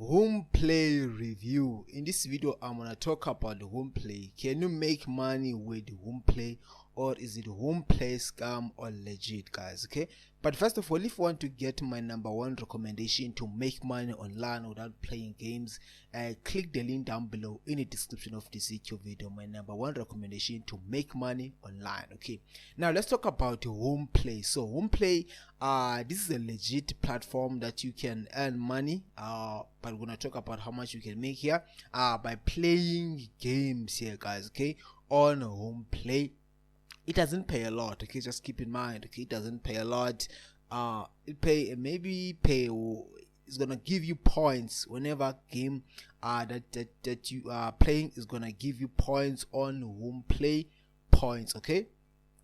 Womplay review. In this video I'm gonna talk about Womplay. Can you make money with Womplay, or is it Womplay scam or legit, guys? Okay, but first of all, if you want to get my #1 recommendation to make money online without playing games, click the link down below in the description of this video. My #1 recommendation to make money online. Okay, now let's talk about Womplay. So Womplay, this is a legit platform that you can earn money, but we're gonna talk about how much you can make here by playing games here, guys. Okay, on Womplay. It doesn't pay a lot, okay, just keep in mind, okay, it doesn't pay a lot. It's gonna give you points whenever game that you are playing is gonna give you points on Womplay points. Okay,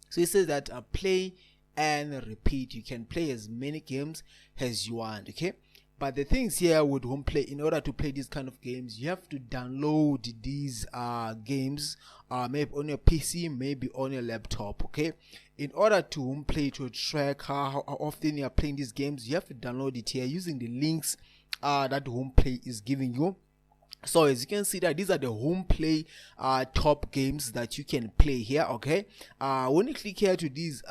so it says that play and repeat. You can play as many games as you want. Okay, but the things here with Womplay, in order to play these kind of games, you have to download these games, maybe on your PC, maybe on your laptop. Okay, in order to Womplay to track how often you are playing these games, you have to download it here using the links that Womplay is giving you. So as you can see that these are the Womplay top games that you can play here. Okay, when you click here to these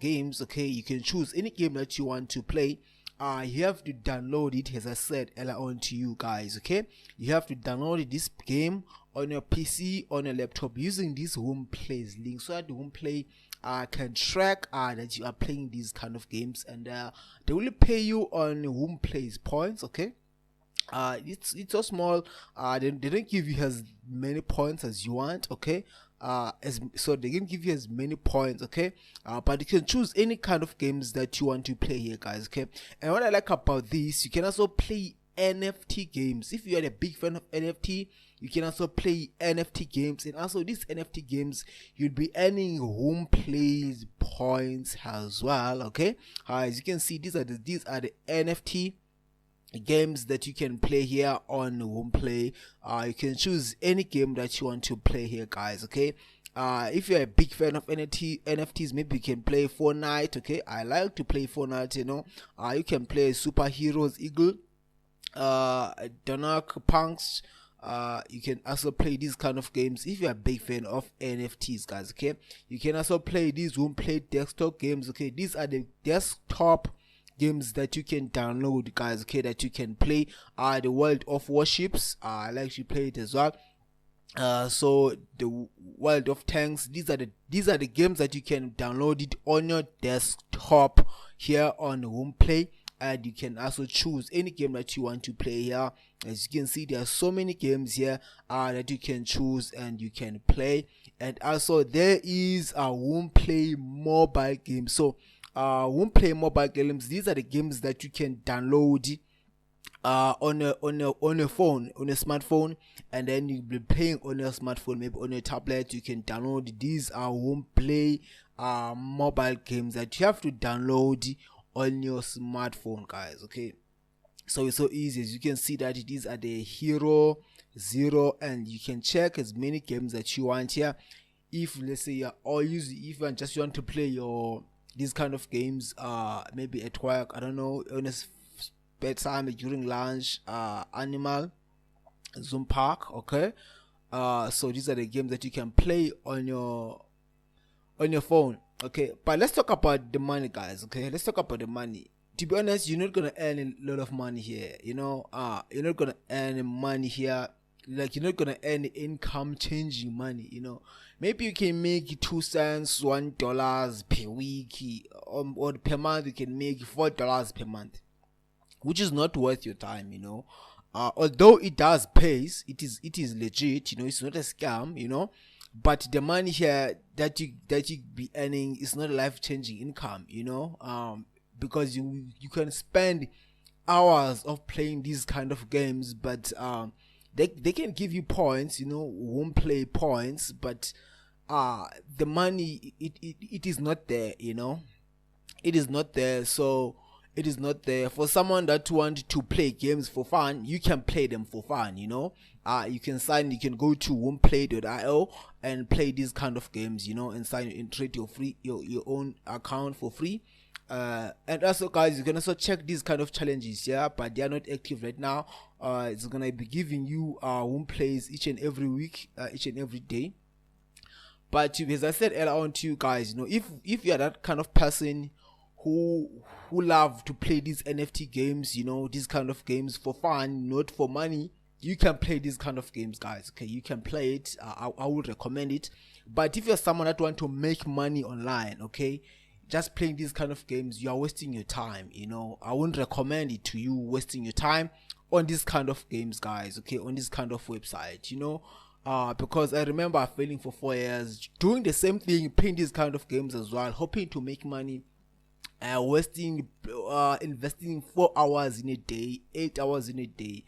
games, okay, you can choose any game that you want to play. You have to download it, as I said earlier on to you guys. Okay, you have to download this game on your PC, on your laptop, using this Womplay's link, so that the Womplay can track that you are playing these kind of games, and they will pay you on Womplay's points. Okay, it's so small, they don't give you as many points as you want. Okay, so they can give you as many points. Okay, but you can choose any kind of games that you want to play here, guys. Okay, and what I like about this, you can also play NFT games. If you are a big fan of NFT, you can also play NFT games, and also these NFT games you'll be earning Womplay's points as well. Okay, as you can see, these are the NFT games that you can play here on Womplay. You can choose any game that you want to play here, guys. Okay, if you're a big fan of NFTs, maybe you can play Fortnite. Okay, I like to play Fortnite. You can play Superheroes Eagle, Dark Punks. You can also play these kind of games if you're a big fan of NFTs, guys. Okay, you can also play these Womplay desktop games. Okay, these are the desktop games that you can download, guys. Okay, that you can play. The World of Warships, I like to play it as well. So the World of Tanks, these are the games that you can download it on your desktop here on Womplay, and you can also choose any game that you want to play here. As you can see, there are so many games here that you can choose and you can play. And also there is a Womplay mobile game. So Womplay mobile games, these are the games that you can download on your phone, on your smartphone, and then you'll be playing on your smartphone, maybe on your tablet. You can download these Womplay mobile games that you have to download on your smartphone, guys. Okay, so it's so easy. As you can see that these are the Hero Zero, and you can check as many games that you want here. If let's say if you just want to play these kind of games, maybe at work, I don't know, on a spare time during lunch, Animal Zoom Park. Okay, so these are the games that you can play on your phone. Okay, but let's talk about the money, guys. Okay, let's talk about the money. To be honest, you're not gonna earn a lot of money here. You're not gonna earn money here. Like, you're not gonna earn income changing money. Maybe you can make 2 cents, $1 per week, or per month you can make $4 per month, which is not worth your time. Although it does pay, it is legit. It's not a scam. But the money here that you be earning is not a life-changing income. Because you can spend hours of playing these kind of games, but they can give you points, Womplay points, but the money, it is not there. It is not there. So it is not there for someone that want to play games for fun. You can play them for fun. You can go to womplay.io and play these kind of games, and sign and create your own account for free. And also guys, you can also check these kind of challenges, yeah, but they are not active right now. It's gonna be giving you Womplays each and every week, each and every day. But as I said earlier on to you guys, if you are that kind of person who love to play these NFT games, these kind of games for fun, not for money, you can play these kind of games, guys. Okay, you can play it. I would recommend it. But if you're someone that want to make money online, okay, just playing these kind of games, you are wasting your time. I wouldn't recommend it to you, wasting your time on these kind of games, guys. Okay, on this kind of website, because I remember failing for 4 years, doing the same thing, playing these kind of games as well, hoping to make money. Investing 4 hours in a day, 8 hours in a day,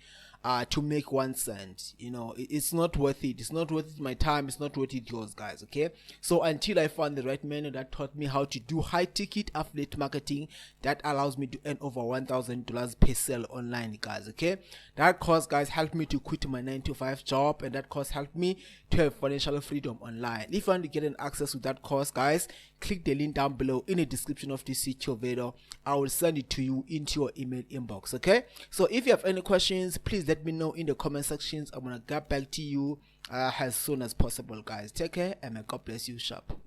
to make 1 cent. It's not worth it. It's not worth it my time. It's not worth it yours, guys. Okay, so until I found the right mentor that taught me how to do high ticket affiliate marketing that allows me to earn over $1,000 per sale online, guys. Okay, that course, guys, helped me to quit my 9-to-5 job, and that course helped me to have financial freedom online. If you want to get an access to that course, guys, click the link down below in the description of this video. I will send it to you into your email inbox. Okay, so if you have any questions, please let me know in the comment sections. I'm gonna get back to you as soon as possible, guys. Take care, and may God bless you sharp.